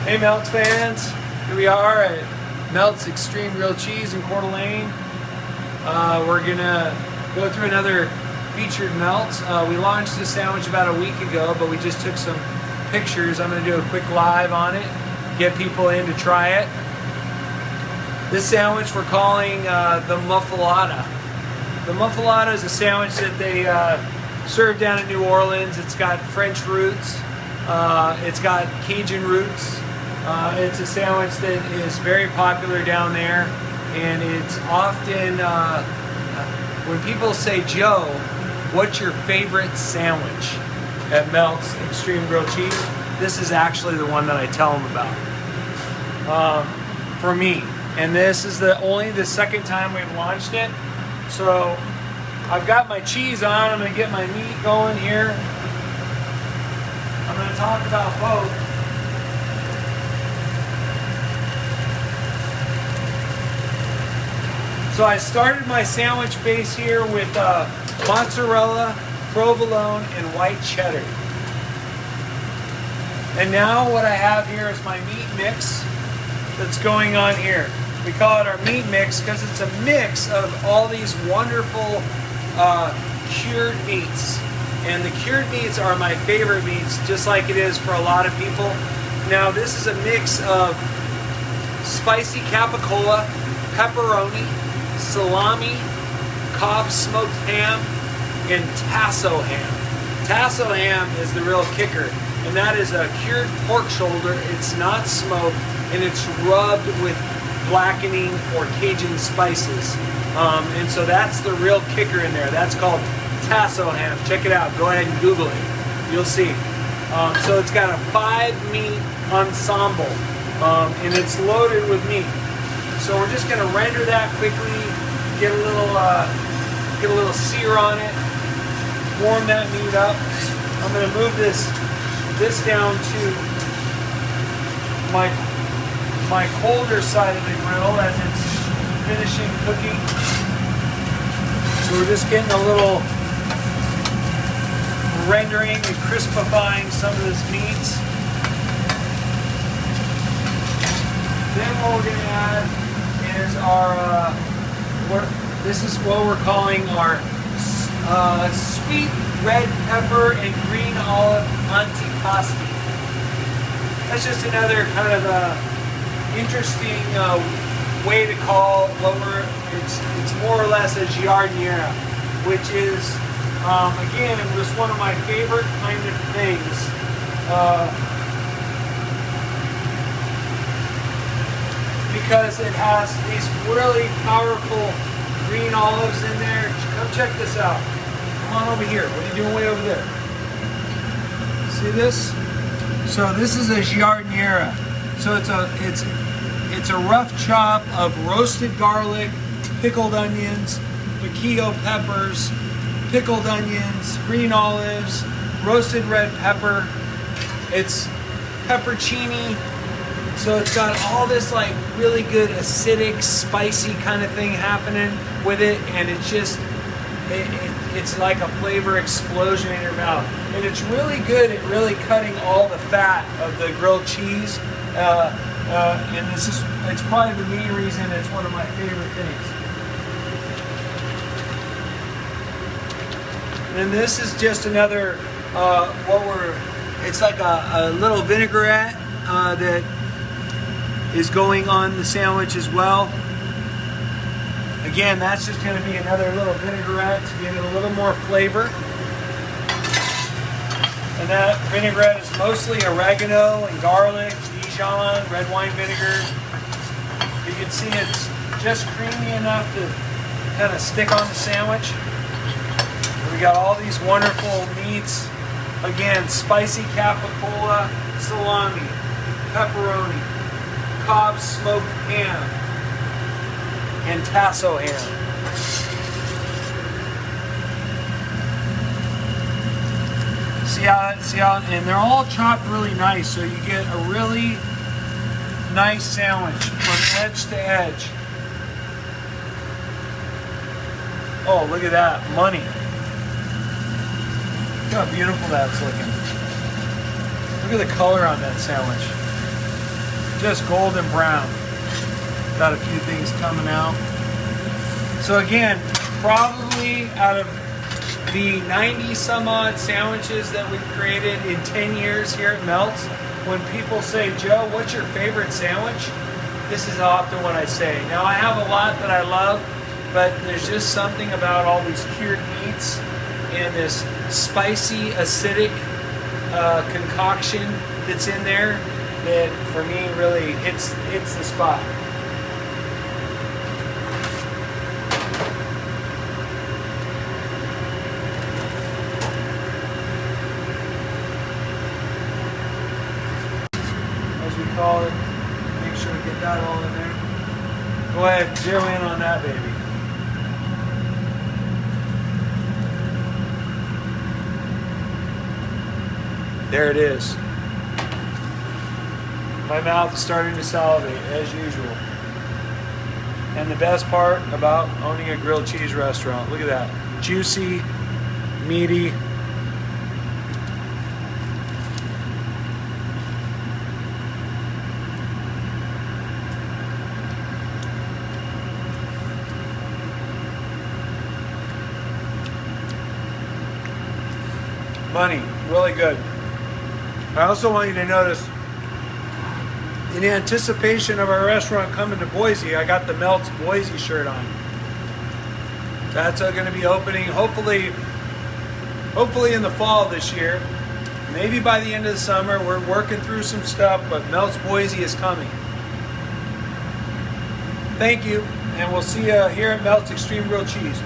Hey Meltz fans, here we are at Meltz Extreme Grilled Cheese in Coeur d'Alene. We're gonna go through another featured Meltz. We launched this sandwich about a week ago, but we just took some pictures. I'm gonna do a quick live on it, get people in to try it. This sandwich we're calling the Muffuletta. The Muffuletta is a sandwich that they serve down in New Orleans. It's got French roots, it's got Cajun roots. It's a sandwich that is very popular down there, and it's often, when people say, Joe, what's your favorite sandwich at Meltz Extreme Grilled Cheese? This is actually the one that I tell them about, for me. And this is only the second time we've launched it. So I've got my cheese on, I'm gonna get my meat going here. I'm gonna talk about both. So I started my sandwich base here with mozzarella, provolone, and white cheddar. And now what I have here is my meat mix that's going on here. We call it our meat mix because it's a mix of all these wonderful cured meats. And the cured meats are my favorite meats, just like it is for a lot of people. Now this is a mix of spicy capicola, pepperoni, salami, Cobb smoked ham, and tasso ham. Tasso ham is the real kicker, and that is a cured pork shoulder. It's not smoked, and it's rubbed with blackening or Cajun spices. And so that's the real kicker in there. That's called tasso ham. Check it out. Go ahead and Google it. You'll see. So it's got a 5-meat ensemble, and it's loaded with meat. So we're just going to render that quickly, get a little sear on it, warm that meat up. I'm going to move this down to my colder side of the grill as it's finishing cooking. So we're just getting a little rendering and crispifying some of this meat. Then what we're going to add is our, this is what we're calling our sweet red pepper and green olive antipasti. That's just another kind of interesting way to call what it's more or less a giardiniera, which is, again, just one of my favorite kind of things. Because it has these really powerful green olives in there. Come check this out. Come on over here. What are you doing way over there? See this? So this is a giardiniera. So it's a rough chop of roasted garlic, pickled onions, piquillo peppers, pickled onions, green olives, roasted red pepper. It's peppercini. So it's got all this like really good acidic, spicy kind of thing happening with it, and it's just, it's like a flavor explosion in your mouth. And it's really good at really cutting all the fat of the grilled cheese. And it's probably the main reason it's one of my favorite things. And this is just another, it's like a little vinaigrette that is going on the sandwich as well. Again, that's just going to be another little vinaigrette to give it a little more flavor. And that vinaigrette is mostly oregano and garlic, Dijon, red wine vinegar. You can see it's just creamy enough to kind of stick on the sandwich. And we got all these wonderful meats. Again, spicy capicola, salami, pepperoni, Cobb smoked ham, and tasso ham. See how, and they're all chopped really nice, so you get a really nice sandwich from edge to edge. Oh, look at that, money. Look how beautiful that's looking. Look at the color on that sandwich. just golden brown. Got a few things coming out. So again, probably out of the 90 some odd sandwiches that we've created in 10 years here at Meltz, when people say, Joe, what's your favorite sandwich? This is often what I say. Now I have a lot that I love, but there's just something about all these cured meats and this spicy, acidic concoction that's in there that for me really hits the spot. As we call it, make sure to get that all in there. Go ahead, zero in on that baby. There it is. My mouth is starting to salivate, as usual. And the best part about owning a grilled cheese restaurant, look at that. Juicy, meaty. Money, really good. I also want you to notice, in anticipation of our restaurant coming to Boise, I got the Meltz Boise shirt on. That's going to be opening hopefully in the fall this year. Maybe by the end of the summer. We're working through some stuff, but Meltz Boise is coming. Thank you, and we'll see you here at Meltz Extreme Grilled Cheese.